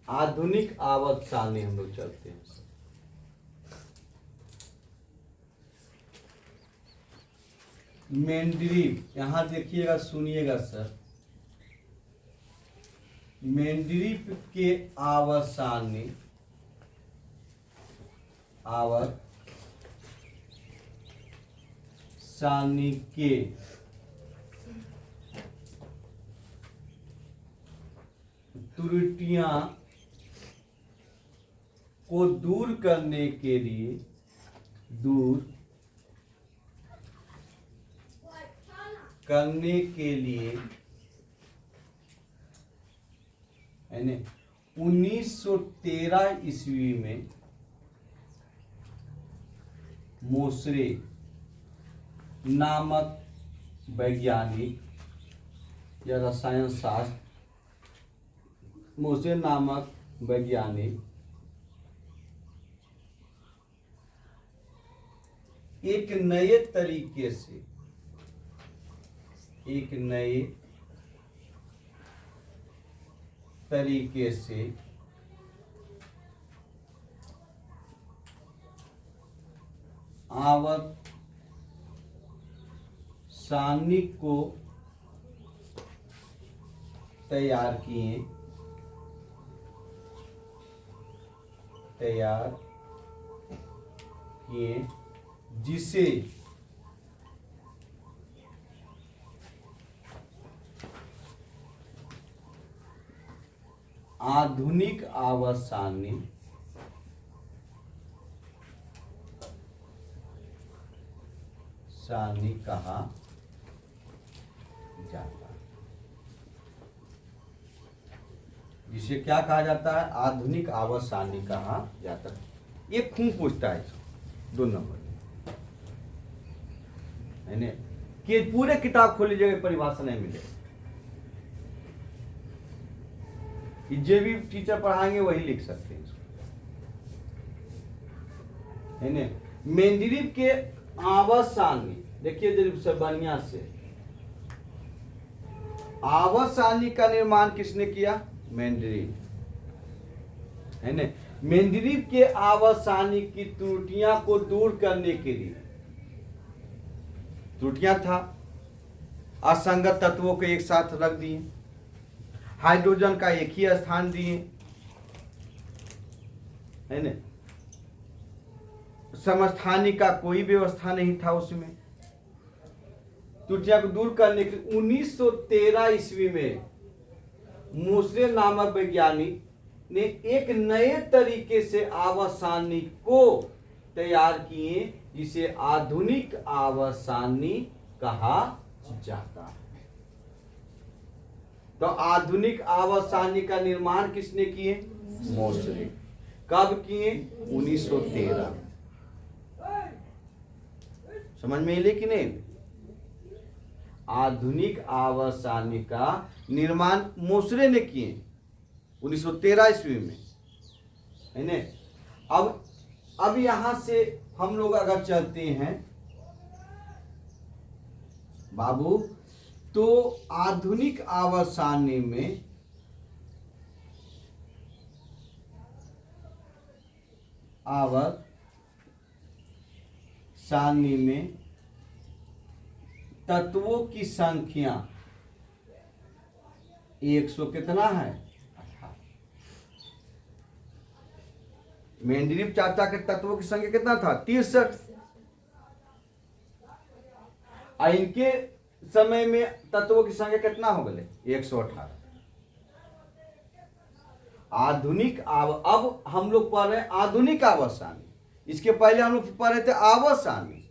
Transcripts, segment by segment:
आधुनिक आवर्त सारणी हम लोग चलते हैं। मेंडलीव, यहां देखिएगा, सुनिएगा सर। मेंडलीव के आवर्त सारणी, आवर्त सारणी के त्रुटियां को दूर करने के लिए, यानी 1913 ईस्वी में मोसरे नामक वैज्ञानिक या रसायन शास्त्र, मोसरे नामक वैज्ञानिक एक नए तरीके से, आवर्त सारणी को तैयार किए, जिसे आधुनिक आवर्त सारणी कहा जाता है। जिसे क्या कहा जाता है? आधुनिक आवर्त सारणी कहा जाता है। ये खूब पूछता है 2 नंबर है कि पूरे किताब खोल लीजिएगा, परिभाषा नहीं मिलेगा। जो भी टीचर पढ़ाएंगे वही लिख सकते हैं इसको, है ना। मेंडलीव के आवर्त सारणी, देखिए जरूर से बढ़िया से, आवर्त सारणी का निर्माण किसने किया? मेंडलीव, है ना। मेंडलीव के आवर्त सारणी की त्रुटियां को दूर करने के लिए, त्रुटियां था, असंगत तत्वों को एक साथ रख दिए, हाइड्रोजन का एक ही स्थान दिए, है ना, समस्थानी का कोई व्यवस्था नहीं था उसमें। त्रुटियां को दूर करने के 1913 ईस्वी में मोसरे नामक वैज्ञानिक ने एक नए तरीके से आवर्त सारणी को तैयार किए, जिसे आधुनिक आवर्त सारणी कहा जाता है। तो आधुनिक आवर्त सारणी का निर्माण किसने किए? मोसरे। कब किए? 1913। समझ में ले कि नहीं? आधुनिक आवर्त सारणी का निर्माण मोसरे ने किए 1913 ईस्वी में, है ना। अब यहां से हम लोग अगर चलते हैं बाबू, तो आधुनिक आवर्त सारणी में तत्वों की संख्या 100 कितना है? 18। मेंडलीव चाचा के तत्वों की संख्या कितना था? 63। इनके समय में तत्वों की संख्या कितना हो गए? 118। आधुनिक अब हम लोग पढ़ रहे हैं आधुनिक आवर्त सारणी। इसके पहले हम लोग पढ़ रहे थे आवर्त सारणी,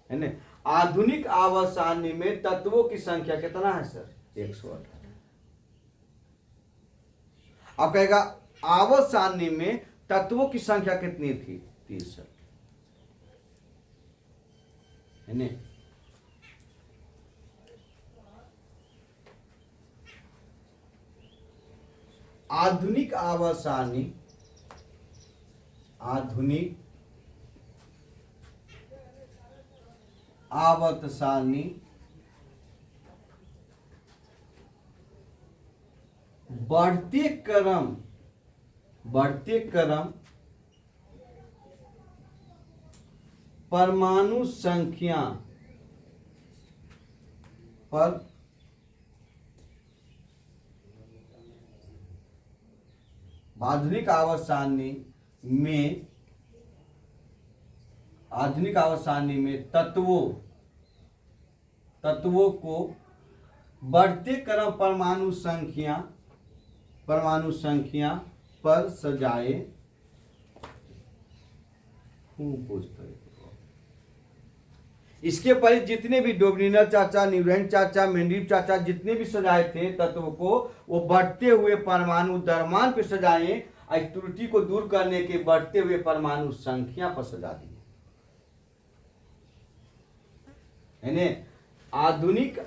है ना। आधुनिक आवर्त सारणी में तत्वों की संख्या कितना है सर? 118। अब कहेगा आवर्त सारणी में तत्वों की संख्या कितनी थी? 63, है ना। आधुनिक आवर्त सारणी, आधुनिक आवर्त सारणी बढ़ते क्रम बढ़ते क्रम परमाणु संख्या पर आधुनिक आवर्त सारणी में तत्वों को बढ़ते क्रम परमाणु संख्या पर सजाए। इसके पहले जितने भी डोब्रिनर चाचा, न्यूलैंड चाचा, मेंडलीव चाचा जितने भी सजाए थे तत्व को, वो बढ़ते हुए परमाणु द्रव्यमान पे सजाए, इस त्रुटि को दूर करने के बढ़ते हुए परमाणु संख्या पर सजा दिए। आधुनिक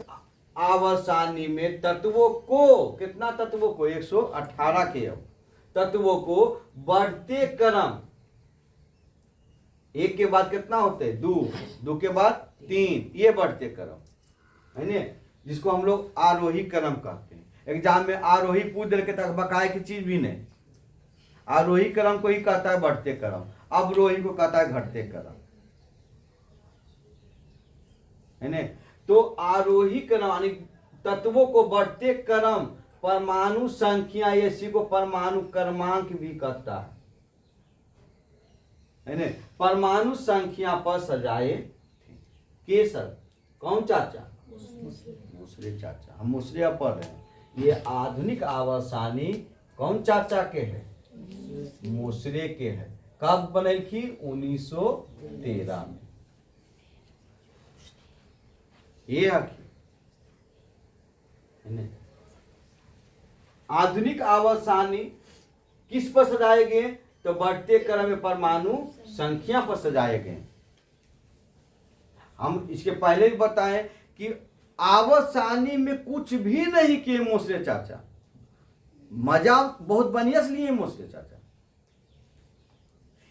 आवर्त सारणी में तत्वों को, कितना तत्वों को, 118 के तत्वों को बढ़ते क्रम, एक के बाद कितना होते हैं, दो के बाद 3, ये बढ़ते क्रम है ना, जिसको हम लोग आरोही क्रम कहते हैं। एग्जाम में आरोही पूछ दे के तक बकाए की चीज भी नहीं, आरोही क्रम को ही कहता है बढ़ते क्रम, अवरोही को कहता है घटते क्रम, है ना। तो आरोही क्रम यानी तत्वों को बढ़ते क्रम परमाणु संख्या, इसी को परमाणु क्रमांक भी कहता है ना, परमाणु संख्या पर सजाए के सर। कौन चाचा? मुसरे चाचा, हम मुसरे पढ़ रहे हैं। ये आधुनिक आवर्त सारणी कौन चाचा के है? मुसरे के है। कब बनल थी? 1913 में। ये आधुनिक आवर्त सारणी किस पर सजाए गए? तो बढ़ते क्रम में परमाणु संख्या पर सजाए गए। हम इसके पहले भी बताएं कि आवर्त सारणी में कुछ भी नहीं किए मुसरे चाचा, मजाक बहुत बढ़िया से लिए मुसरे चाचा।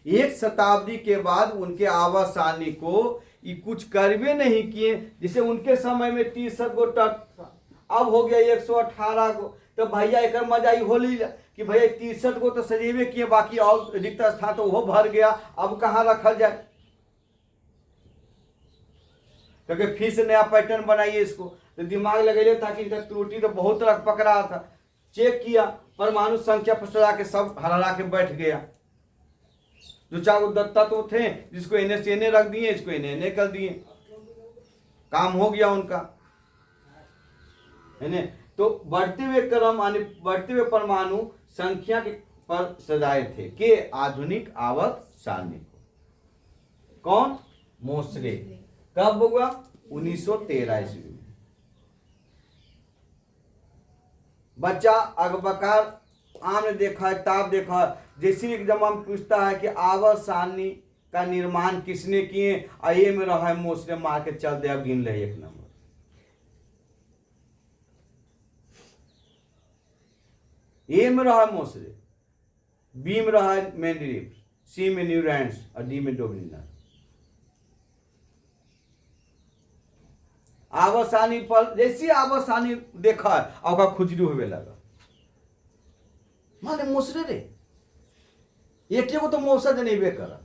एक शताब्दी के बाद उनके आवर्त सारणी को ये कुछ करवे नहीं किए। जैसे उनके समय में 63 गो था, अब हो गया 118 गो। तो भैया एक मजा ही होली कि भैया 63 को तो सजेवे किए, बाकी और रिक्त स्थान तो वो भर गया, अब कहाँ रखल जाए? क्योंकि फिर से नया पैटर्न बनाइए इसको। तो दिमाग लगे ताकि इनका त्रुटि तो बहुत तरह पकड़ा था। चेक किया, परमाणु संख्या पर सजा के सब हरा के बैठ गया। जो चार तत्व थे जिसको इन्हें से इन्हें रख दिए, इसको इन्हें कर दिए, काम हो गया उनका, है ना। तो बढ़ते हुए क्रम यानी बढ़ते हुए परमाणु संख्या के पर सजाए थे के आधुनिक आवर्त सारणी को। कौन? मोसरे। कब हुआ? 1913 ईस्वी में। बच्चा अगबकार आम ने देखा है, ताब देखा है। जैसे एग्जाम में पूछता है कि आवर्त सारणी का निर्माण किसने किए, ये में रहा है मोसरे, मार के चल दे, अब गिन ले 1 नंबर। ए में रहा है मोसरे, बी में रहा है मेंडलीव, सी में न्यूलैंड और डी में डोब्रिनर। आवर्त सारणी पर जैसी आवर्त सारणी देखा है और खुजली हुए लगा, माने मोसरे रे एक को तो मौसा जनेबे करा।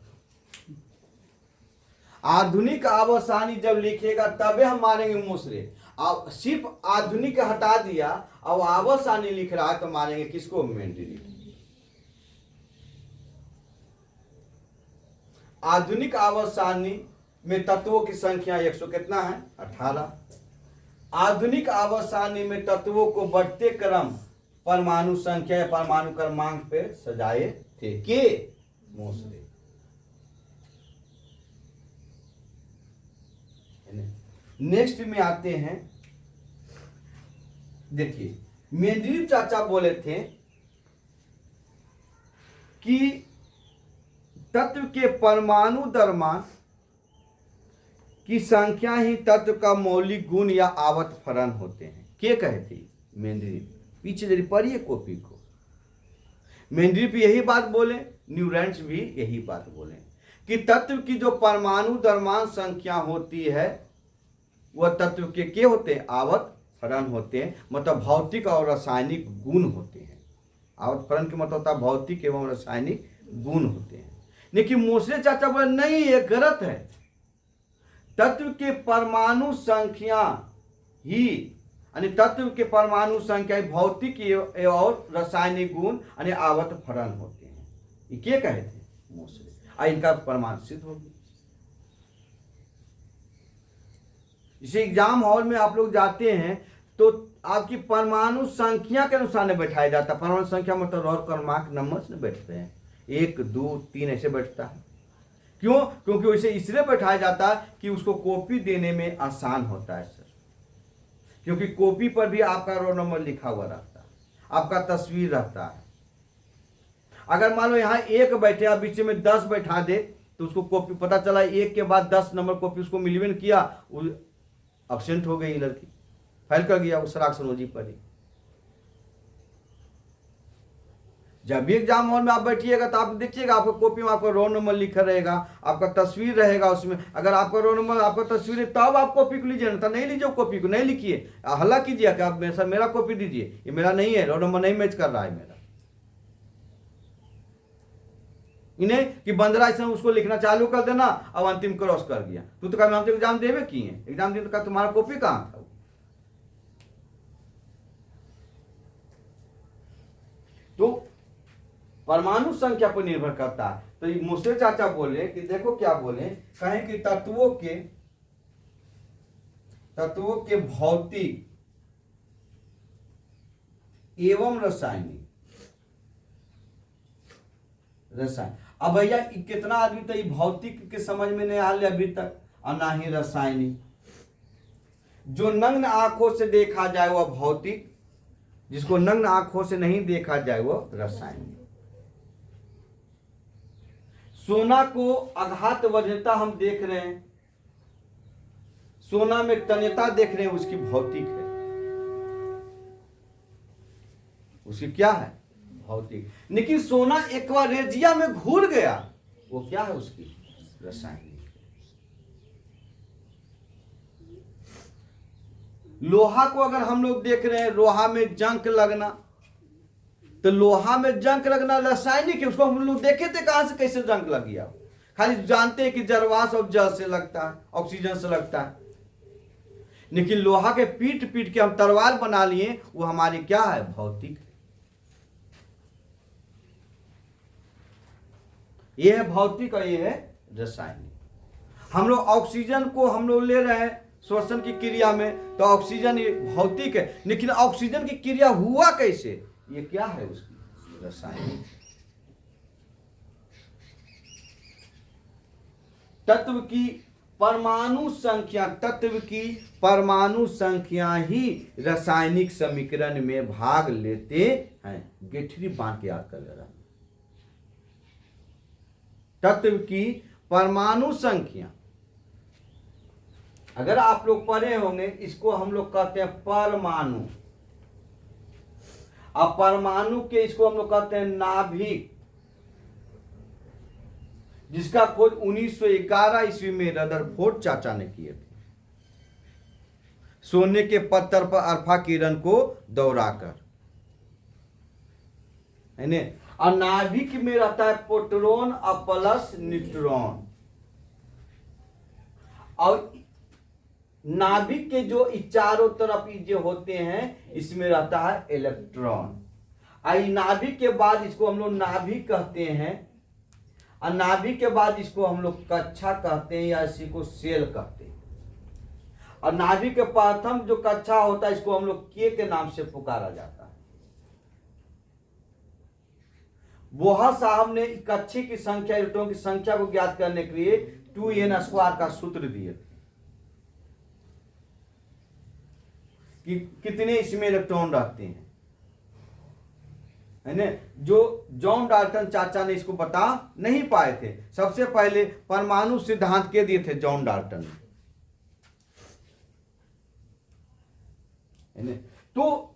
आधुनिक आवर्त सारणी जब लिखेगा तबे हम मारेंगे मोसरे। अब सिर्फ आधुनिक हटा दिया, अब आवर्त सारणी लिख रहा है तो मारेंगे किसको? मेंडलीव। आधुनिक आवर्त सारणी में तत्वों की संख्या 100 कितना है? 18। आधुनिक आवर्त सारणी में तत्वों को बढ़ते क्रम परमाणु संख्या या परमाणु क्रमांक पे सजाए थे के मोसरे। नेक्स्ट में आते हैं, देखिए मेंडलीव चाचा बोले थे कि तत्व के परमाणु द्रव्यमान की संख्या ही तत्व का मौलिक गुण या आवत फलन होते हैं। के कहे थे? मेंडलीव। पीछे जरी पढ़िए कॉपी को। मेंडलीव यही बात बोले, न्यूलैंड भी यही बात बोले कि तत्व की जो परमाणु द्रव्यमान संख्या होती है वह तत्व के होते हैं? आवत फलन होते हैं, मतलब भौतिक और रासायनिक गुण होते हैं। आवत फलन के मतलब होता है भौतिक एवं रासायनिक गुण होते हैं। लेकिन मोसले चाचा बोले नहीं, ये गलत है। तत्व के परमाणु संख्या ही यानी तत्व के परमाणु संख्या भौतिक और रासायनिक गुण यानी आवत फलन होते हैं। ये क्या कहे थे मोसले, और इनका प्रमाण सिद्ध होगी। इसे एग्जाम हॉल में आप लोग जाते हैं तो आपकी परमाणु संख्या के अनुसार नहीं बैठाया जाता। परमाणु संख्या मतलब और क्रमांक नंबर से बैठते हैं, 1 2 3 ऐसे बैठता है। क्यों? क्योंकि उसे इसलिए बैठाया जाता है कि उसको कॉपी देने में आसान होता है सर, क्योंकि कॉपी पर भी आपका रोल नंबर लिखा हुआ रहता है, आपका तस्वीर रहता है। अगर मान लो यहाँ 1 बैठे आप बीच में 10 बैठा दे तो उसको कॉपी पता चला 1 के बाद 10 नंबर कॉपी उसको मिलवे किया, एब्सेंट हो गई लड़की, फेल कर गया उस सराक्सनोजी पर ही। जब भी एग्जाम हॉल में आप बैठिएगा तो आप देखिएगा आपका कॉपी में आपका रोल नंबर लिखा रहेगा, आपका तस्वीर रहेगा उसमें। अगर आपका रोल नंबर आपका तस्वीर है तब आप कॉपी को लीजिए, ना नहीं लीजिए कॉपी को, नहीं लिखिए, हल्ला कीजिए कि आप मेरा कॉपी दीजिए, ये मेरा नहीं है, रोल नंबर नहीं मैच कर रहा है मेरा। इन्हें कि 15 ऐसा उसको लिखना चालू कर देना, अब अंतिम क्रॉस कर गया तो कभी हम तो एग्जाम देवे किए, एग्जाम दिन तो तुम्हारा कॉपी कहाँ था। तो परमाणु संख्या पर निर्भर करता है। तो मोसले चाचा बोले कि देखो क्या बोले, कहें कि तत्वों के भौतिक एवं रासायनिक अब भैया कितना आदमी तो ये भौतिक के समझ में नहीं आ रहा अभी तक, और ना ही रासायनिक। जो नग्न आंखों से देखा जाए वह भौतिक, जिसको नग्न आंखों से नहीं देखा जाए वह रासायनिक। सोना को आघात वजनता हम देख रहे हैं, सोना में तन्यता देख रहे हैं, उसकी भौतिक है, उसकी क्या है भौतिक। लेकिन सोना एक बार रेजिया में घुल गया, वो क्या है उसकी रासायनिक। लोहा को अगर हम लोग देख रहे हैं, लोहा में जंक लगना, तो लोहा में जंक लगना रासायनिक है। उसको हम लोग देखे थे कहां से कैसे जंक लग गया, खाली जानते हैं कि जरवास और जल से लगता है, ऑक्सीजन से लगता है। लेकिन लोहा के पीट पीट के हम तलवार बना लिए, वो हमारी क्या है भौतिक। ये है भौतिक और ये है रासायनिक। हम लोग ऑक्सीजन को हम लोग ले रहे हैं श्वसन की क्रिया में, तो ऑक्सीजन ये भौतिक है, लेकिन ऑक्सीजन की क्रिया हुआ कैसे, ये क्या है उसकी रासायनिक। तत्व की परमाणु संख्या ही रासायनिक समीकरण में भाग लेते हैं। गेठरी बांध के याद कर ले रहा। तत्व की परमाणु संख्या, अगर आप लोग पढ़े होंगे, इसको हम लोग कहते हैं परमाणु। अब परमाणु के इसको हम लोग कहते हैं नाभिक, जिसका खोज 1911 ईस्वी में रदरफोर्ड चाचा ने किए थे, सोने के पत्थर पर अल्फा किरण को दौड़ाकर, है ना। और नाभिक में रहता है प्रोटॉन और प्लस न्यूट्रॉन, और नाभिक के जो चारों तरफ जो होते हैं इसमें रहता है इलेक्ट्रॉन। और नाभिक के बाद इसको हम लोग नाभिक कहते हैं, और नाभिक के बाद इसको हम लोग कक्षा कहते हैं या इसी को सेल कहते हैं। और नाभिक के प्रथम जो कक्षा होता है इसको हम लोग के नाम से पुकारा जाता है। बोहा साहब ने कक्षे की संख्या, इलेक्ट्रॉन की संख्या को ज्ञात करने के लिए 2n² का सूत्र दिए थे कि कितने इसमें इलेक्ट्रॉन रहते हैं, है ना। जो जॉन डाल्टन चाचा ने इसको बता नहीं पाए थे। सबसे पहले परमाणु सिद्धांत के दिए थे जॉन डाल्टन ने, है ना। तो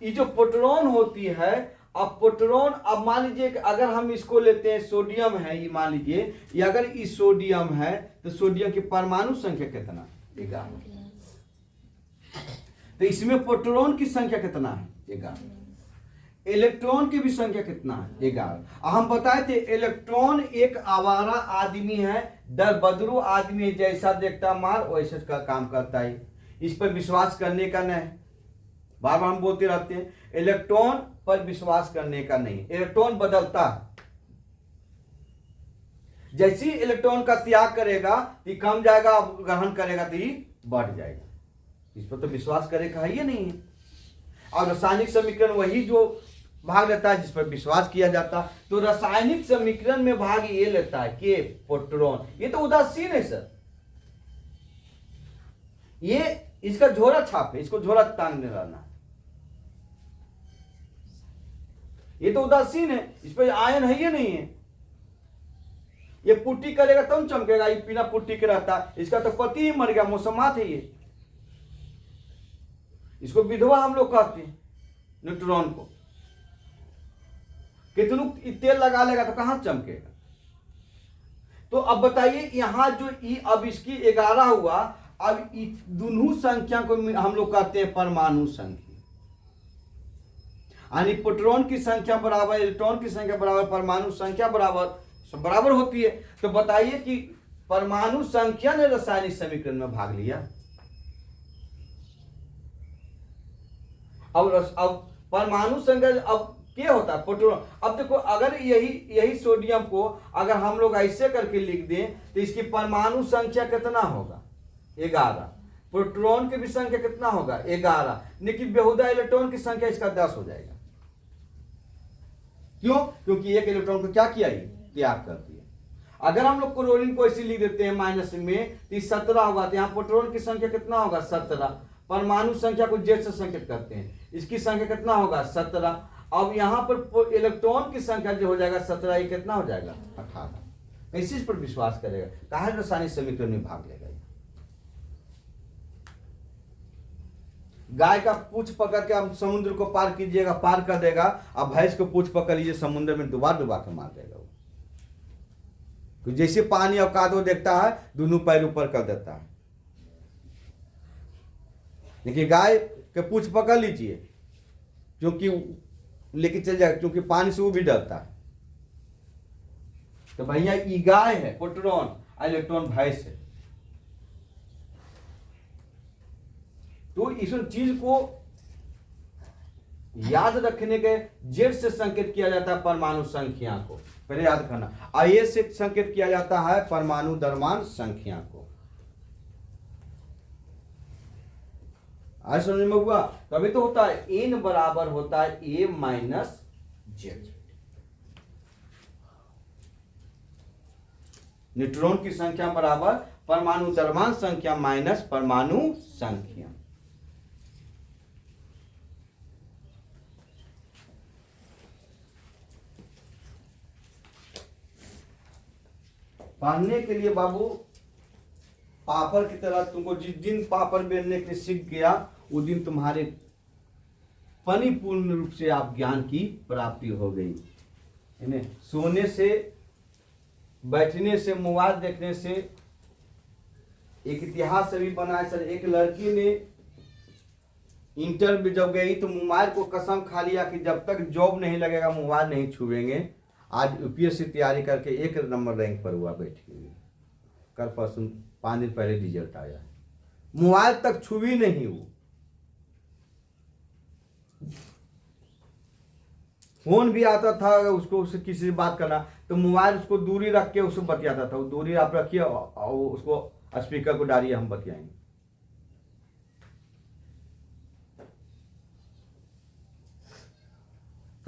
ये जो प्रोटॉन होती है, अब प्रोटॉन, अब मान लीजिए कि अगर हम इसको लेते हैं, सोडियम है ये, मान लीजिए ये अगर ये सोडियम है तो सोडियम की परमाणु संख्या कितना, 11। तो इसमें प्रोटॉन की संख्या कितना है, 11। इलेक्ट्रॉन की भी संख्या कितना है? 11। हम बताए थे इलेक्ट्रॉन एक आवारा आदमी है, दर बदरू आदमी है, जैसा देखता मार वैसे का काम करता है। इस पर विश्वास करने का नहीं। बार बार हम बोलते रहते हैं इलेक्ट्रॉन पर विश्वास करने का नहीं। इलेक्ट्रॉन बदलता है, जैसे ही इलेक्ट्रॉन का त्याग करेगा तो कम जाएगा, ग्रहण करेगा तो बढ़ जाएगा। इस पर तो विश्वास करेगा ही नहीं है। और रासायनिक समीकरण वही जो भाग लेता है जिस पर विश्वास किया जाता। तो रासायनिक समीकरण में भाग ये लेता है के प्रोटॉन। ये तो उदासीन है सर, ये इसका झोरा छाप है, इसको झोरा तानने रहना। ये तो उदासीन है, इस पर आयन है ये नहीं है। ये पुट्टी करेगा तब चमकेगा, ये बिना पुट्टी के रहता है। इसका तो पति ही मर गया, मौसमात है ये। इसको विधवा हम लोग कहते हैं न्यूट्रॉन को। कितनू तेल लगा लेगा तो कहां चमकेगा। तो अब बताइए यहां जो अब इसकी 11 हुआ, अब दोनों संख्या को हम लोग कहते हैं परमाणु संख्या। यानी प्रोटॉन की संख्या बराबर इलेक्ट्रॉन की संख्या बराबर परमाणु संख्या बराबर होती है। तो बताइए कि परमाणु संख्या ने रासायनिक समीकरण में भाग लिया। अब परमाणु संख्या अब क्या होता है प्रोटॉन। अब देखो अगर यही सोडियम को अगर हम लोग ऐसे करके लिख दें तो इसकी परमाणु संख्या कितना होगा? 11। प्रोटॉन की भी संख्या कितना होगा? 11। लेकिन बेहुदा इलेक्ट्रॉन की संख्या इसका 10 हो जाएगा। क्यों? क्योंकि एक इलेक्ट्रॉन को क्या किया, त्याग कर दिया। अगर हम लोग क्लोरीन को ऐसे लिख देते हैं माइनस में तो 17 होगा। तो यहाँ प्रोटॉन की संख्या कितना होगा? 17। परमाणु संख्या को जेड से संकेत करते हैं, इसकी संख्या कितना होगा? 17। अब यहां पर इलेक्ट्रॉन की संख्या जो हो जाएगा 17, ये कितना हो जाएगा? 18। इसी पर विश्वास करेगा, कहा रासायनिक समीकरण में भाग लेगा। गाय का पूछ पकड़ के आप समुद्र को पार कीजिएगा, पार कर देगा। अब भैंस को पूछ पकड़ लीजिए, समुद्र में डुबा के मार देगा वो। तो जैसे पानी और कादो देखता है, दोनों पैर ऊपर कर देता है। देखिए गाय के पूछ पकड़ लीजिए, क्योंकि लेके चल जाएगा, क्योंकि पानी से वो भी डरता है। तो भैया ये गाय है प्रोटॉन, इलेक्ट्रॉन भैंस है। तो इस चीज को याद रखने के जेड से संकेत किया जाता है परमाणु संख्या को, पहले याद करना। आई से संकेत किया जाता है परमाणु द्रव्यमान संख्या को। आज समझ में हुआ? तभी तो होता है एन बराबर होता है ए माइनस जेड। न्यूट्रॉन की संख्या बराबर परमाणु द्रव्यमान संख्या माइनस परमाणु संख्या। पढ़ने के लिए बाबू पापड़ की तरह तुमको जिस दिन पापड़ बेलने के लिए सीख गया उस दिन तुम्हारे परिपूर्ण रूप से आप ज्ञान की प्राप्ति हो गई। सोने से, बैठने से, मोबाइल देखने से एक इतिहास अभी बना है सर। एक लड़की ने इंटर में जब गई तो मोबाइल को कसम खा लिया कि जब तक जॉब नहीं लगेगा मोबाइल नहीं छुएंगे। आज यूपीएससी तैयारी करके 1 नंबर रैंक पर हुआ बैठी हुई। कल परसों 5 दिन पहले रिजल्ट आया, मोबाइल तक छुई नहीं वो। फोन भी आता था उसको, उससे किसी से बात करना तो मोबाइल उसको दूरी रख के उससे बतियाता था। वो दूरी आप रखिए और उसको स्पीकर को डालिए, हम बतियाएंगे।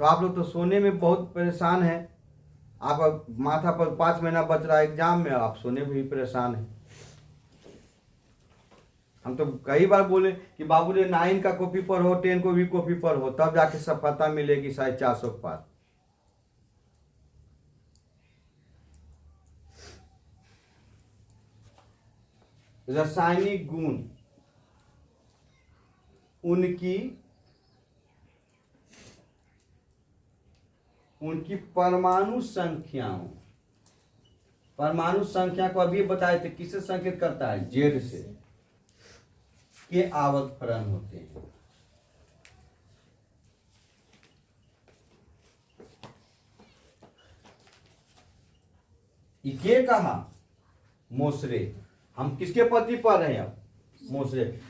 तो आप लोग तो सोने में बहुत परेशान हैं। आप माथा पर 5 महीना बच रहा है एग्जाम में, आप सोने में भी परेशान हैं। हम तो कई बार बोले कि बाबू ने 9 का कॉपी पढ़ो, 10 को भी कॉपी पढ़ो, तब जाके सफलता मिलेगी 450 पार। रासायनिक गुण उनकी परमाणु संख्या को अभी बताए थे, किससे संकेत करता है? जेड से। के आवर्त फलन होते हैं। इके कहा मोसरे, हम किसके प्रति पढ़ रहे हैं अब? मोसरे।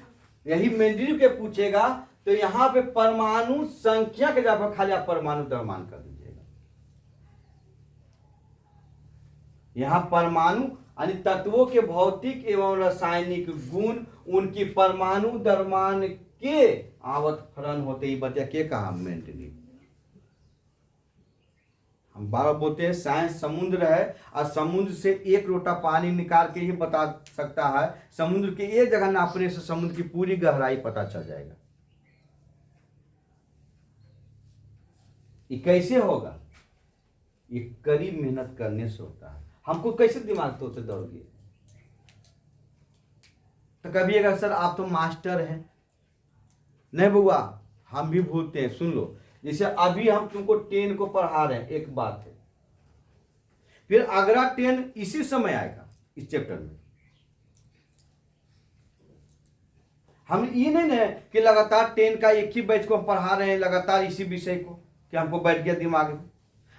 यही मेंडेलीव के पूछेगा तो यहां पे परमाणु संख्या के जगह पर खाली आप परमाणु द्रव्यमान कर दीजिएगा। यहां परमाणु यानी तत्वों के भौतिक एवं रासायनिक गुण उनकी परमाणु द्रव्यमान के आवत फलन होते ही बचा के कहा मेंडेलीव। हम बार बोलते हैं साइंस समुद्र है और समुद्र से एक लोटा पानी निकाल के ही बता सकता है, समुद्र के एक जगह नापने से समुद्र की पूरी गहराई पता चल जाएगा। ये कैसे होगा? ये कड़ी मेहनत करने से होता है। हमको कैसे दिमाग तो दौड़ गए? तो कभी अगर सर आप तो मास्टर हैं, नहीं बुआ हम भी भूलते हैं, सुन लो। जैसे अभी हम तुमको 10 को पढ़ा रहे हैं, एक बात है, फिर अगला 10 इसी समय आएगा इस चैप्टर में। हम ये नहीं है कि लगातार 10 का एक ही बैच को हम पढ़ा रहे हैं लगातार इसी विषय को कि हमको बैठ गया दिमाग में।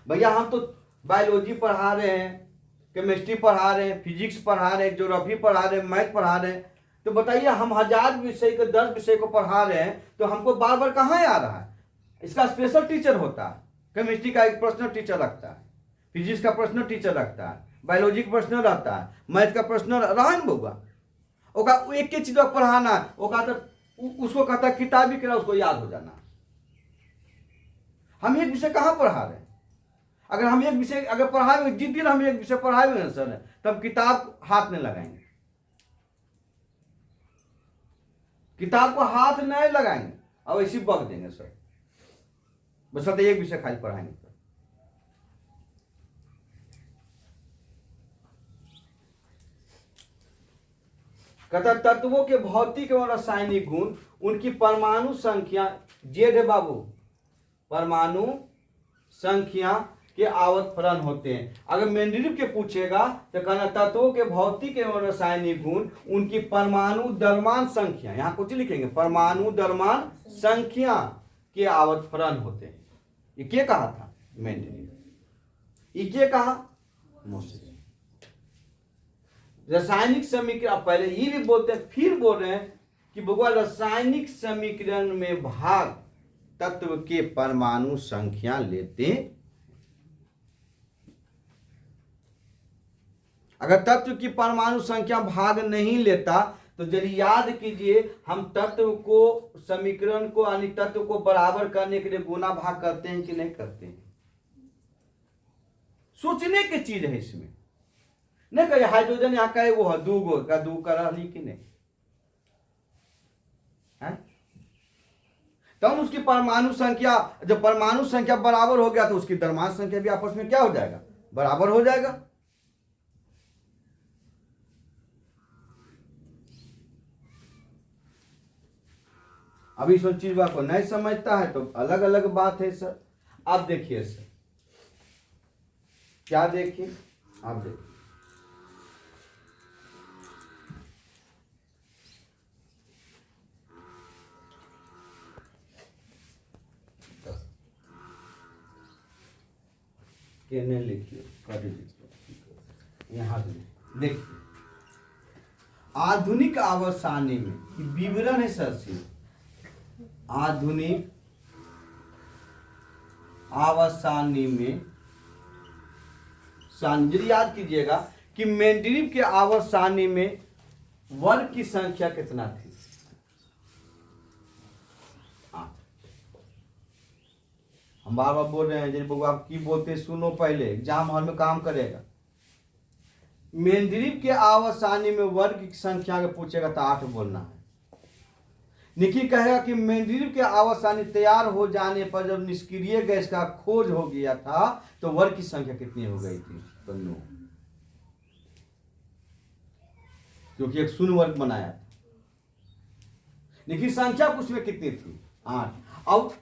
भैया हम तो बायोलॉजी पढ़ा रहे हैं, केमिस्ट्री पढ़ा रहे हैं, फिजिक्स पढ़ा रहे हैं, ज्योग्राफी पढ़ा रहे हैं, मैथ पढ़ा रहे हैं। तो बताइए हम 1000 विषय को 10 विषय को पढ़ा रहे हैं तो हमको बार बार कहाँ आ रहा है? इसका स्पेशल टीचर होता है। केमिस्ट्री का एक पर्सनल टीचर रखता है, फिजिक्स का पर्सनल टीचर रखता है, बायोलॉजी का पर्सनल रहता है, मैथ का पर्सनल रहा है बउआ। ओका एक एक चीज पढ़ाना है, उसको कहता है किताब भी करा उसको याद हो जाना। हम एक विषय कहाँ पढ़ा रहे हैं? अगर हम एक विषय अगर पढ़ाए, जिस दिन हम एक विषय पढ़ाए हुए हैं सर तब किताब हाथ नहीं लगाएंगे, किताब को हाथ नहीं लगाएंगे और ऐसी बक देंगे सर, बस एक विषय खाली पढ़ाएंगे। कहता तत्वों के भौतिक एवं रासायनिक गुण उनकी परमाणु संख्या, जेड है बाबू, परमाणु संख्या के आवत फलन होते हैं। अगर मेंडेलीव के पूछेगा तो कहना तत्वों के भौतिक एवं रासायनिक गुण उनकी परमाणु द्रव्यमान संख्या, यहां कुछ लिखेंगे परमाणु द्रव्यमान संख्या के आवत फलन होते हैं। ये क्या कहा था मेंडेलीव? ये क्या कहा मोसरे? रासायनिक समीकरण, पहले ये भी बोलते हैं फिर बोल रहे हैं कि भगवान रासायनिक समीकरण में भाग तत्व के परमाणु संख्या लेते। अगर तत्व की परमाणु संख्या भाग नहीं लेता तो जल्दी याद कीजिए, हम तत्व को समीकरण को यानी तत्व को बराबर करने के लिए गुना भाग करते हैं कि नहीं करते हैं? सोचने की चीज है इसमें। नहीं कहे हाइड्रोजन यहाँ का है वो है 2 गो का 2 कर रही कि नहीं है? तब उसकी परमाणु संख्या, जब परमाणु संख्या बराबर हो गया तो उसकी द्रव्यमान संख्या भी आपस में क्या हो जाएगा? बराबर हो जाएगा। अभी इस चीज को नहीं समझता है तो अलग अलग बात है सर। आप देखिए सर, क्या देखिए, आप देखिए कहने लिखिए, यहां देखिए आधुनिक आवर्सानी में विवरण है सर सिर्फ आधुनिक आवर्सानी में सांजरी याद कीजिएगा कि मेंडेलीव के आवर्सानी में वर्ग की संख्या कितना थी? 8। हम बार बार बोल रहे हैं जैसे आप की बोलते सुनो, पहले एग्जाम हॉल में काम करेगा। मेंडेलीव के आवर्सानी में वर्ग की संख्या के पूछेगा तो 8 बोलना है। निकी कहेगा कि मेंडेलीव के आवर्सानी तैयार हो जाने पर जब निष्क्रिय गैस का खोज हो गया था तो वर्ग की संख्या कितनी हो गई थी? तो 9, क्योंकि एक शून्य वर्ग बनाया था। निकी संख्या उसमें कितनी थी? 8। अब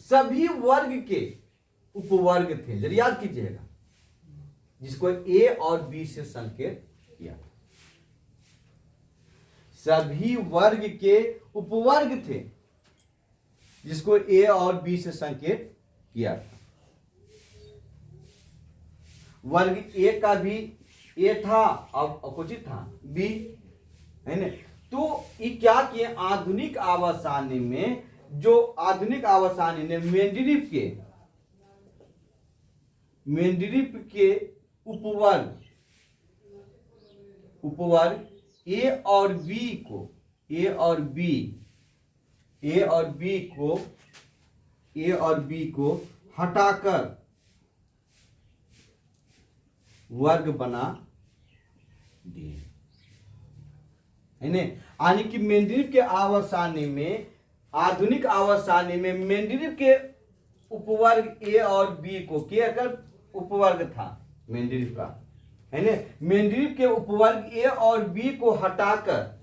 सभी वर्ग के उपवर्ग थे, जरा याद कीजिएगा, जिसको ए और बी से संकेत किया। सभी वर्ग के उपवर्ग थे जिसको ए और बी से संकेत किया था। वर्ग ए का भी ए था, अब कुछ था बी, है ना। तो ये क्या किए, आधुनिक आवर्त सारणी में, जो आधुनिक आवर्त सारणी ने मेंडलीव के उपवर्ग ए और बी को ए और बी को हटाकर वर्ग बना दिए, है ना। यानी कि मेंडलीव के आवर्त सारणी में, आधुनिक आवर्त सारणी में मेंडलीव के उपवर्ग ए और बी को, के अगर उपवर्ग था मेंडलीव का, है ना, मेंडलीव के उपवर्ग ए और बी को हटाकर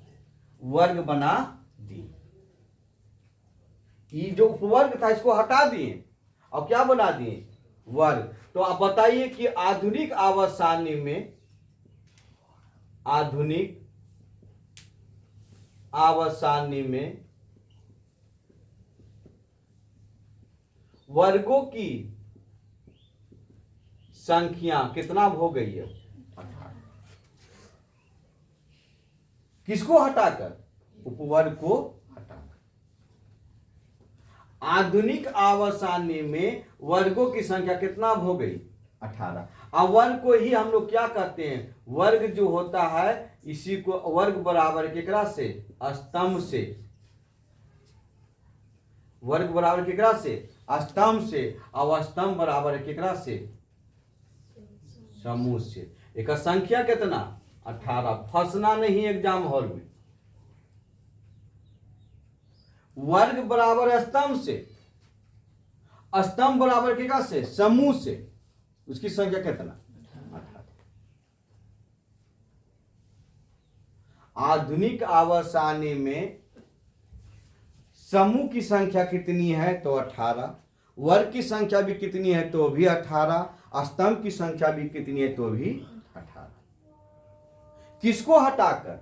वर्ग बना दी। ये जो उपवर्ग था इसको हटा दिए और क्या बना दिए, वर्ग। तो आप बताइए कि आधुनिक आवर्त सारणी में, आधुनिक आवर्त सारणी में वर्गों की संख्या कितना हो गई है, 18। किसको हटाकर, उपवर्ग को हटाकर। आधुनिक आवर्त सारणी में वर्गों की संख्या कितना हो गई, 18। अब वर्ग को ही हम लोग क्या कहते हैं, वर्ग जो होता है इसी को वर्ग बराबर केकरा से, स्तंभ से। वर्ग बराबर केकरा से, स्तंभ से। और स्तंभ बराबर केकरा से, समूह से। एक संख्या कितना, 18। फंसना नहीं एग्जाम हॉल में। वर्ग बराबर स्तंभ से, स्तंभ बराबर केकरा से, समूह से। उसकी संख्या कितना, 18। आधुनिक आवर्त सारणी में समूह की संख्या कितनी है, तो 18। वर्ग की संख्या भी कितनी है, तो भी 18। स्तंभ की संख्या भी कितनी है, तो भी 18। किसको हटाकर,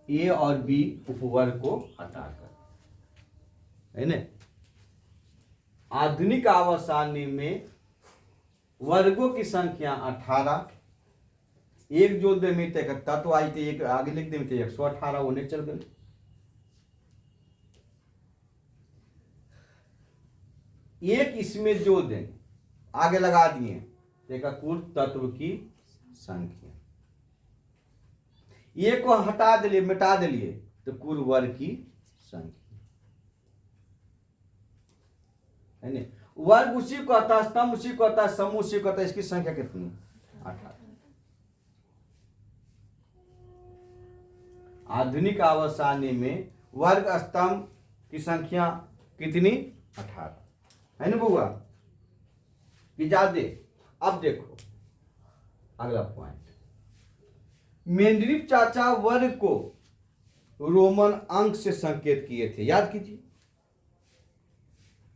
ए और बी उपवर्ग को हटाकर, है ना। आधुनिक आवर्त सारणी में वर्गों की संख्या 18। एक जोड़ दे में तत्व आई थी, एक आगे लिख दे में 118 होने चल गए। एक इसमें जोड़ दें, आगे लगा दिए, देखा कुल तत्व की संख्या। एक को हटा दिए, मिटा दिए, तो कुल वर्ग की संख्या, है ना। वर्ग उसी को आता है, स्तंभ उसी को आता है, समूह उसी को आता है। इसकी संख्या कितनी, 18। आधुनिक आवर्त सारणी में वर्ग स्तंभ की संख्या कितनी, 18, है ना बुआ, कि ज्यादा। अब देखो अगला पॉइंट, मेंडलीव चाचा वर्ग को रोमन अंक से संकेत किए थे, याद कीजिए।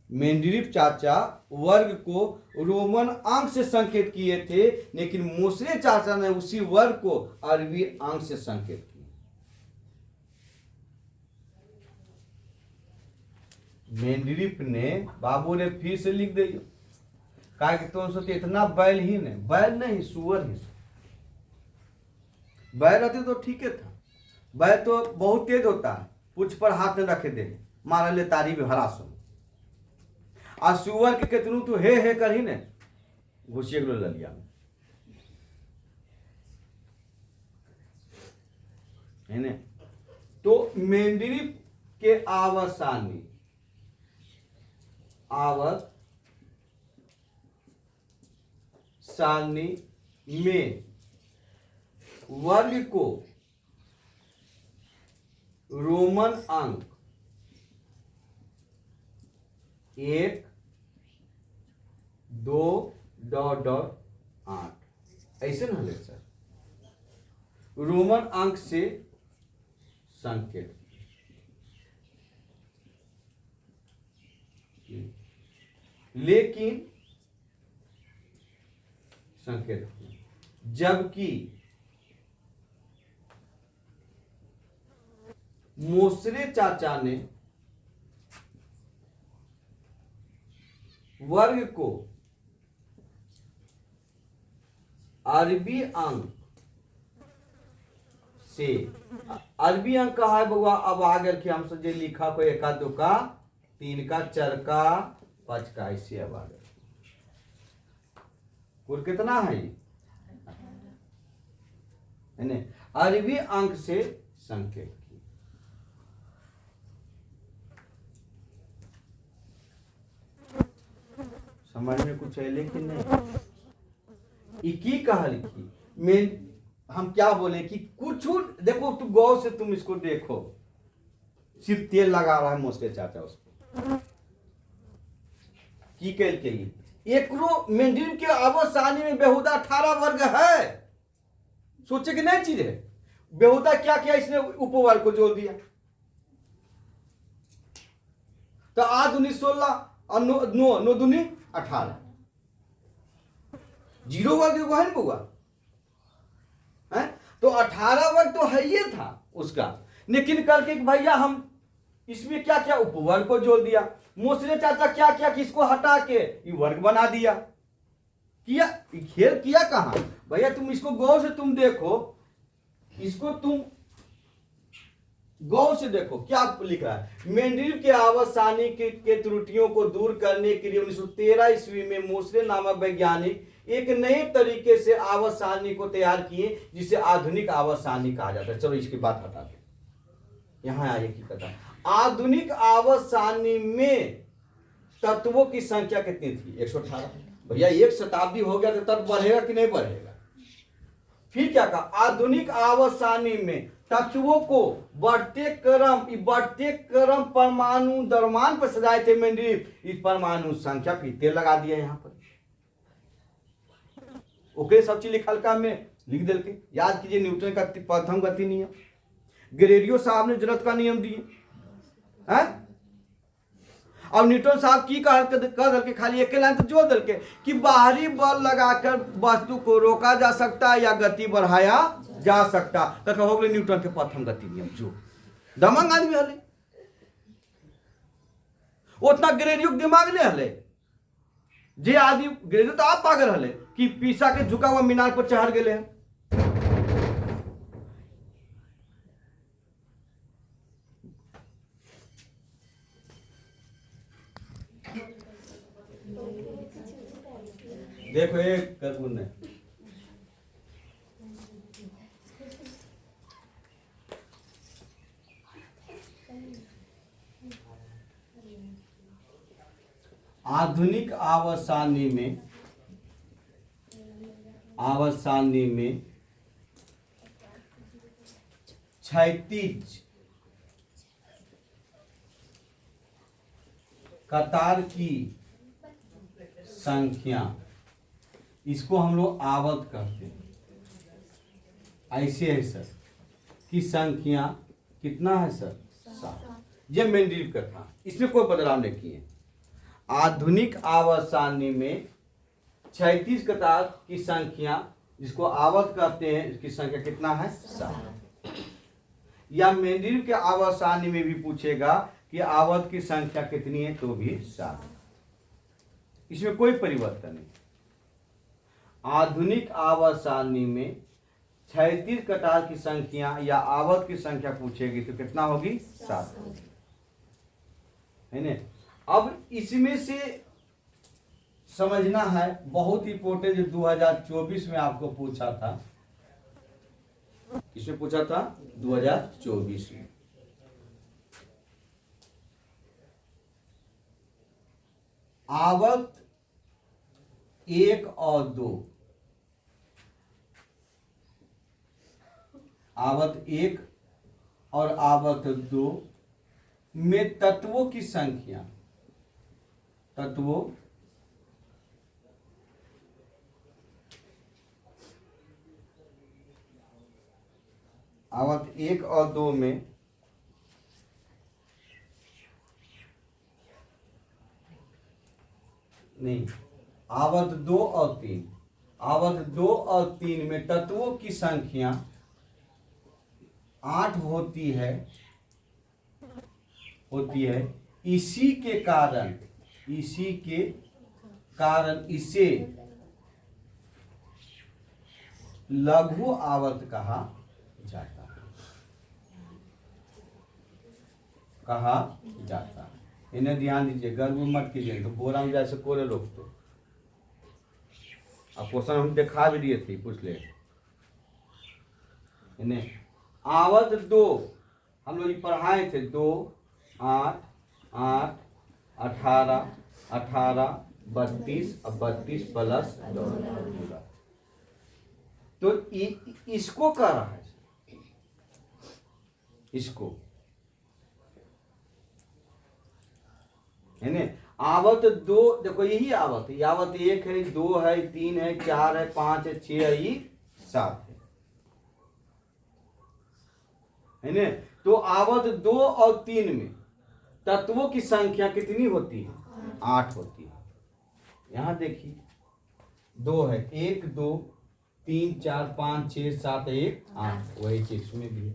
मेंडलीव चाचा वर्ग को रोमन अंक से संकेत किए थे, लेकिन मोसरे चाचा ने उसी वर्ग को अरबी अंक से संकेत किया। मेंडलीव ने, बाबू ने फिर से लिख दिया, कहा कि तुम सोचते इतना बैल ही नहीं, बैल नहीं सुअर ही। बैल रहते तो ठीक है था, बैल तो बहुत तेज होता है, पूछ पर हाथ न रखे दे, मारा ले तारी भी हरा सो। आ सुअर के कितनू तो हे कर ही ने घुसिए गलो ललिया में, है ना। तो मेंडलीव के आवर्त सारणी, आवर्त सारणी में वर्ग को रोमन अंक 1, 2, ... 8 ऐसे ना ले सर, रोमन अंक से संकेत। लेकिन संकेत, जबकि मोसरे चाचा ने वर्ग को अरबी अंक से, अरबी अंक कहा है बउआ, अब आ गए कि हमसे जे लिखा को एका दुका तीन का चार का पांच का, इससे अब आ गए कुल कितना है ये, अरबी अंक से संकेत की। समझ में कुछ है लेकिन नहीं, इकी कहा लिखी में हम क्या बोले कि कुछ देखो, तू गौर से तुम इसको देखो, सिर्फ तेल लगा रहा है मोस्के चाचा उसको की कल के लिए एकरो मेंढीन के अवसानी में बेहुदा 18 वर्ग है। सोचे कि नहीं चीज है, बेहुदा क्या किया इसने उपवर्ग को जोड़ दिया, तो आज 1916 और नो दूनी 18, जीरो वर्ग को है ना बउआ, है तो 18 वर्ग तो है ही था उसका, लेकिन करके भैया हम इसमें क्या क्या उपवर्ग को जोड़ दिया। मोसरे चाचा क्या क्या कि इसको हटा के ये वर्ग बना दिया, किया खेल किया कहां भैया, तुम इसको गौर से तुम देखो, इसको तुम गौर से देखो क्या लिख रहा है। मेंडलीव के अवसानी के त्रुटियों को दूर करने के लिए 1913 ईस्वी में मोसरे नामक वैज्ञानिक एक नए तरीके से आवर्त को तैयार किए, जिसे आधुनिक आवर्त कहा जाता है। चलो इसकी बात हटा दे, यहां आइए की कथा। आधुनिक आवर्त में तत्वों की संख्या कितनी थी? 118। भैया एक शताब्दी हो गया तो तत्व बढ़ेगा कि नहीं बढ़ेगा? फिर क्या कहा? आधुनिक आवर्त में तत्वों को बढ़ते क्रम परमाणु द्रव्यमान पर सजाए थे मेंडलीव। इस परमाणु संख्या पीते लगा दिया यहां पर, ओके सब चीज लिखल का में लिख दिल के। याद कीजिए न्यूटन का प्रथम गति नियम, गैलीलियो साहब ने जरूरत का नियम दिए हैं। अब न्यूटन साहब की कह दल के खाली एक लाइन तो जोड़ दल के कि बाहरी बल लगाकर वस्तु को रोका जा सकता है या गति बढ़ाया जा सकता। तो हो गए न्यूटन के प्रथम गति नियम। जो दमंग आदमी हले, उतना गैलीलियो दिमाग नहीं हले। जे आदमी गैलीलियो तो आप पागल हले कि पीसा के झुका हुआ मीनार पर चढ़ गए हैं। देखो एक करबून ने आधुनिक आवर्त में क्षैतिज कतार की संख्या, इसको हम लोग आवर्त कहते हैं। ऐसे है सर की संख्या कितना है सर? 7। ये मेंडलीव का था, इसमें कोई बदलाव नहीं किए। आधुनिक आवर्त में क्षैतिज कतार की संख्या, जिसको आवर्त कहते हैं, इसकी संख्या कितना है? 7। या मेंडलीव के आवर्त में भी पूछेगा कि आवर्त की संख्या कितनी है, तो भी 7। इसमें कोई परिवर्तन नहीं। आधुनिक आवर्त में क्षैतिज कतार की संख्या या आवर्त की संख्या पूछेगी तो कितना होगी? 7 है ना। अब इसमें से समझना है बहुत इंपोर्टेंट, जो 2024 में आपको पूछा था। किसमें पूछा था? 2024 में। आवर्त 1 और 2, आवर्त 1 और आवर्त 2 में तत्वों की संख्या, आवर्त 1 और 2 में नहीं, आवर्त 2 और 3, आवर्त 2 और 3 में तत्वों की संख्या 8 होती है। इसी के कारण इसे लघु आवर्त कहा जाता है, कहा जाता है। इन्हें ध्यान दीजिए, गर्व मत कीजिए तो बोरा में जैसे कोरे लोग तो अब क्वेश्चन हम दिखा भी दिए थे, पूछ ले। इन्हें आवर्त 2 हम लोग पढ़ाए थे, 2 8 8 18 18 32 अब 32 प्लस 2 तो इसको कर रहा है, इसको है ना। आवत 2 देखो यही आवत है, आवत 1 है, 2 है, 3 है, 4 है, 5 है, 6 है, ये 7 है ना। तो आवत 2 और 3 में तत्वों की संख्या कितनी होती है? 8 होती है। यहां देखिए 2 है, 1 2 3 4 5 6 7 1 8, वही चीज में भी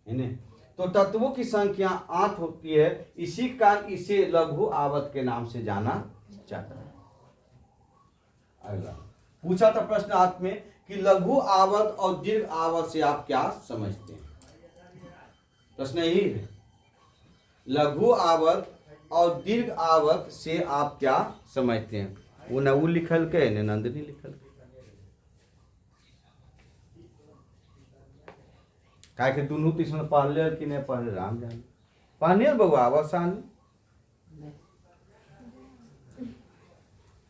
है ना। तो तत्वों की संख्या 8 होती है, इसी कारण इसे लघु आवर्त के नाम से जाना जाता है। अगला पूछा था प्रश्न आठ में कि लघु आवर्त और दीर्घ आवर्त से आप क्या समझते हैं? प्रश्न यही है, लघु आवर्त और दीर्घ आवर्त से आप क्या समझते हैं? वो न वो लिखल के न नंदनी लिखल के, का के दोनों तीसरा पढ़ले कि नहीं पढ़ले राम जाने, पढ़ने बबुआ आवासान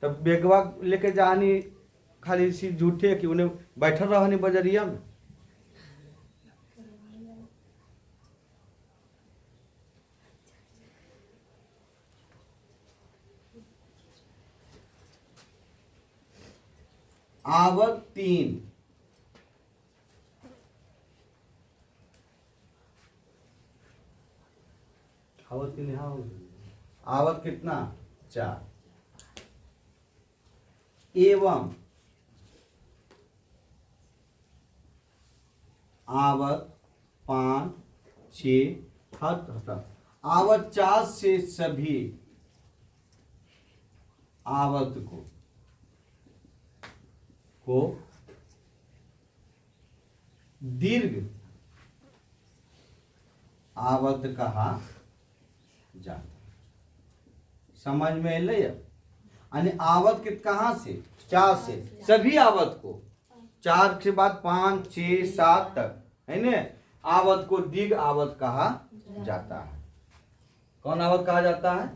तब बेगवा लेके जानी खाली सी झूठे कि उन्हें बैठल रहनी बजरिया में। आवत 3 आवत कितना? 4 एवं आवत 5 6 आवत 4 से सभी आवत को दीर्घ आवत कहा जाता। समझ में अल? यानी आवत के कहां से? 4 से सभी आवत को, 4 के बाद 5 6 7 तक है ना, आवत को दीर्घ आवत कहा जाता है। कौन आवत कहा जाता है?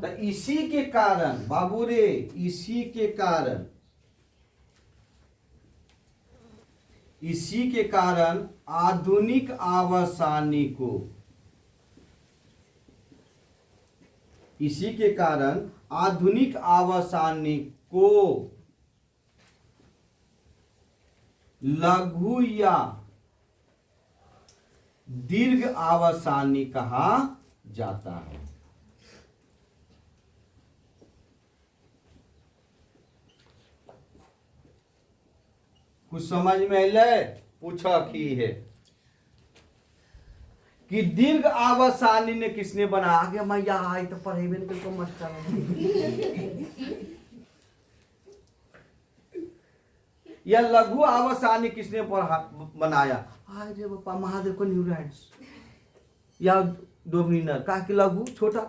तो इसी के कारण बाबू रे, इसी के कारण आधुनिक आवर्सानी को, इसी के कारण आधुनिक आवर्सानी को लघु या दीर्घ आवर्सानी कहा जाता है। कुछ समझ में अल? पूछा की है कि दीर्घ आवर्सानी ने किसने बना? आगे मैया आई तो पढ़ेबे नहीं तो मास्टर या लघु आवर्सानी किसने बनाया? अरे बापा महादेव को न्यू राइट्स या डोमिनर का कि लघु छोटा।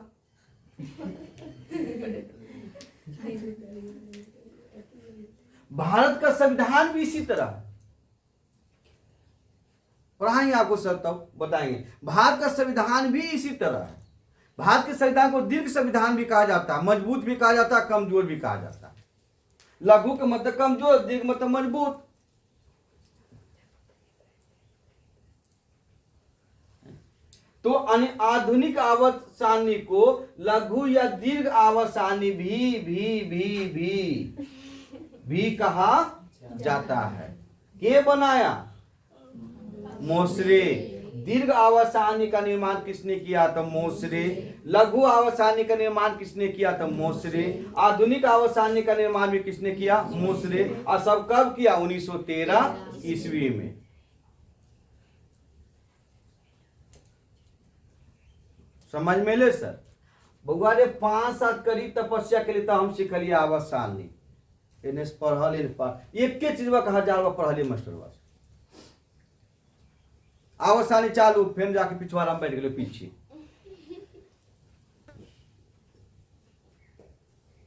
भारत का संविधान भी इसी तरह पढ़ाएंगे आपको सर, तब बताएंगे। भारत का संविधान भी इसी तरह है। भारत के संविधान को दीर्घ संविधान भी कहा जाता है, मजबूत भी कहा जाता है, कमजोर भी कहा जाता है। लघु का मतलब कमजोर, दीर्घ मतलब मजबूत। तो आधुनिक आवर्सानी को लघु या दीर्घ आवर्सानी भी कहा जाता है। के बनाया? मोसरे। दीर्घ आवर्सानी का निर्माण किसने किया? तो मोसरे। लघु आवर्सानी का निर्माण किसने किया? तो मोसरे। आधुनिक आवर्सानी का निर्माण भी किसने किया? मोसरे। और सब कब किया? 1913 ईस्वी में। समझ में ले सर? बउआ रे 5 साल करी तपस्या के लिए तो हम सीखलिए आवर्सानी। इन्हें पढ़ल एक के चीज का 1000 बार पढ़ल मास्टर आवसानी चालू फिर जाके पिछवाड़ा में बैठ गए पीछे।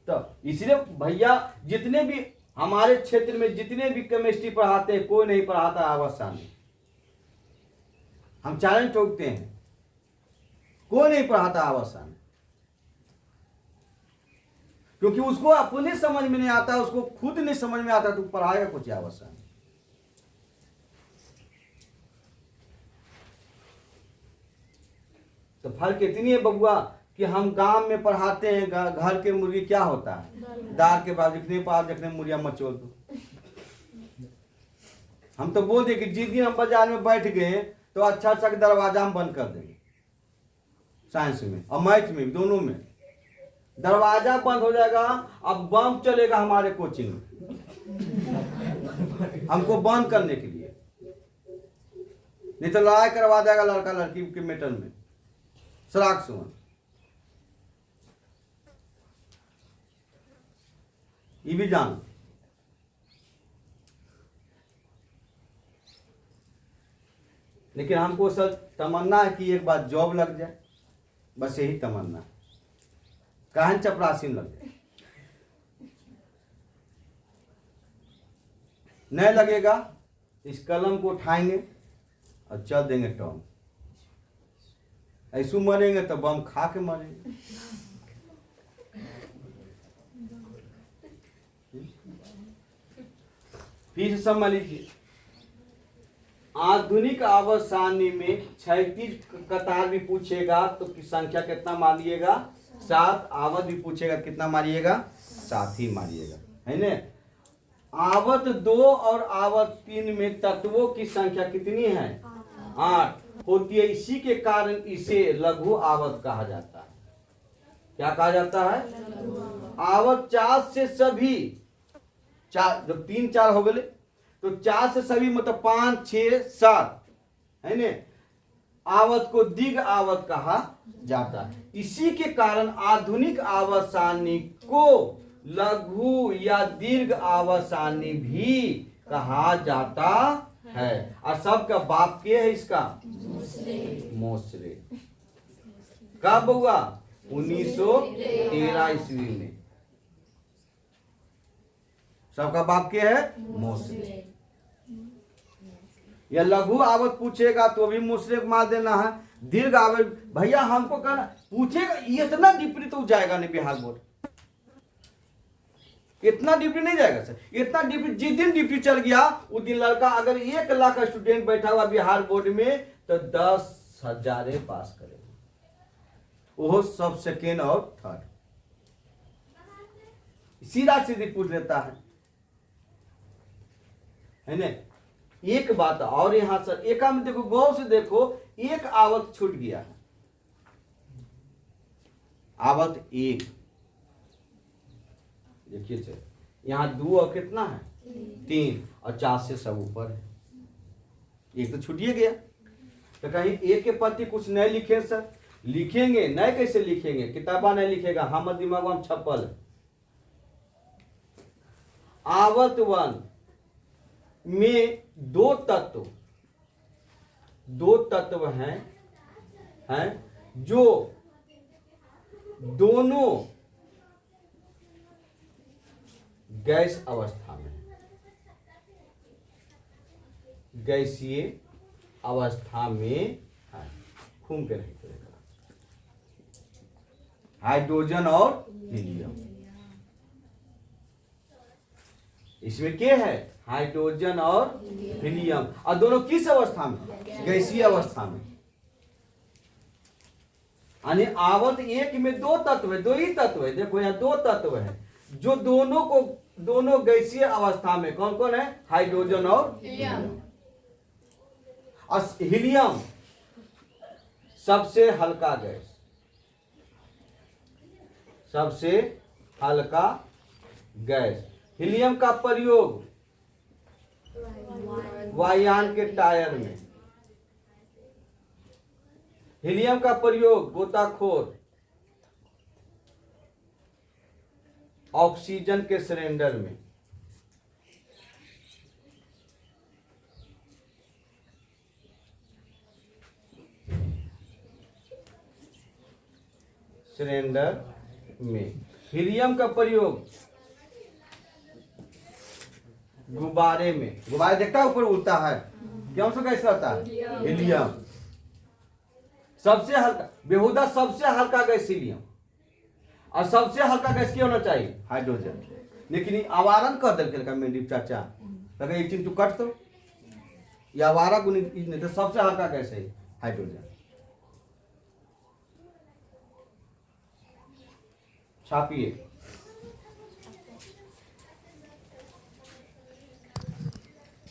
तो इसलिए भैया जितने भी हमारे क्षेत्र में जितने भी केमिस्ट्री पढ़ाते हैं कोई नहीं पढ़ाता आवसानी। हम चैलेंज ठोकते हैं, कोई नहीं पढ़ाता आवसानी, क्योंकि उसको अपने समझ में नहीं आता, उसको खुद नहीं समझ में आता तो पढ़ाएगा कुछ आवसानी। तो फर्क इतनी है बबुआ कि हम गांव में पढ़ाते हैं घर के मुर्गी क्या होता है, दार के बाद जितने पार देखने मुर्गिया मचोल दो। हम तो बोल दे कि जिस दिन हम बाजार में बैठ गए तो अच्छा अच्छा दरवाजा हम बंद कर देंगे, साइंस में और मैथ में दोनों में दरवाजा बंद हो जाएगा। अब बम चलेगा हमारे कोचिंग में हमको बंद करने के लिए, नहीं तो लड़ाई करवा देगा लड़का लड़की के मैटर में सराग सुमन। ये भी जान। लेकिन हमको सर तमन्ना है कि एक बार जॉब लग जाए, बस यही तमन्ना है, कहां चपरासी लग जाए। नहीं लगेगा इस कलम को उठाएंगे और चल देंगे टॉम। ऐसू मरेंगे तो बम खा के मरेंगे। फिर से समझ लीजिए, आधुनिक आवर्त में 36 कतार भी पूछेगा तो की संख्या कितना मारिएगा 7। आवत भी पूछेगा कितना मारिएगा 7 ही मारिएगा, है ना। आवत 2 और आवत 3 में तत्वों की संख्या कितनी है 8 होती है। इसी के कारण इसे लघु आवत कहा जाता है। क्या कहा जाता है? आवत 4 से सभी 4, जब 3 4 हो गए तो 4 से सभी मतलब 5 6 7 है ना। आवत को दीर्घ आवत कहा जाता है। इसी के कारण आधुनिक आवर्त सारणी को लघु या दीर्घ आवर्त सारणी भी कहा जाता है। और सबका बाप के है इसका मोसरे। कब हुआ? 1913 ईस्वी में। सबका बाप के है मोसरे। या लघु आवत पूछेगा तो भी मोसरे को मार देना है। दीर्घ आवत भैया हमको कहना पूछेगा, इतना डिप्री तो जाएगा नहीं बिहार बोर्ड, इतना डिप्टी नहीं जाएगा सर। इतना डिप्टी जिस दिन डिप्टी चल गया उस दिन लड़का अगर 1 लाख स्टूडेंट बैठा हुआ बिहार बोर्ड में तो 10,000 पास करेगा, वो सब सेकेंड और थर्ड सीधा सीधी पूछ लेता है ना। एक बात और यहां सर एक में देखो, गौर से देखो, एक आवत छूट गया है। आवत 1 देखिए सर, यहाँ 2 और कितना है 3 और 4 से सब ऊपर है, एक तो छूटिए गया। तो कहीं एक के प्रति कुछ नए लिखे सर, लिखेंगे नए कैसे लिखेंगे, किताबा नहीं लिखेगा, हमारे दिमाग में छपल है। आवत 1 में 2 तत्व हैं जो दोनों गैस अवस्था में, गैसीय अवस्था में है। घूम के नहीं करेगा, हाइड्रोजन और हीलियम। इसमें क्या है? हाइड्रोजन और हीलियम। और दोनों किस अवस्था में? गैसीय अवस्था में। यानी आवत 1 में 2 तत्व है, 2 ही तत्व है। देखो यहाँ 2 तत्व है जो दोनों गैसीय अवस्था में। कौन कौन है? हाइड्रोजन और हीलियम। और हीलियम सबसे हल्का गैस, सबसे हल्का गैस। हीलियम का प्रयोग वायुयान के टायर में, हीलियम का प्रयोग गोताखोर ऑक्सीजन के सिलेंडर में, सिलेंडर में। हीलियम का प्रयोग गुब्बारे में, गुब्बारे देखता है ऊपर उड़ता है, क्यों से कैसे होता है? हीलियम। सबसे हल्का बेहुदा, सबसे हल्का गैस हीलियम, और सबसे हल्का गैस क्या होना चाहिए? हाइड्रोजन। लेकिन आवारण कर दिल मेंडिप चाचा, अगर एक चीज तू कट तो ये आवारा गुण नहीं, तो सबसे हल्का गैस है हाइड्रोजन। छापिए।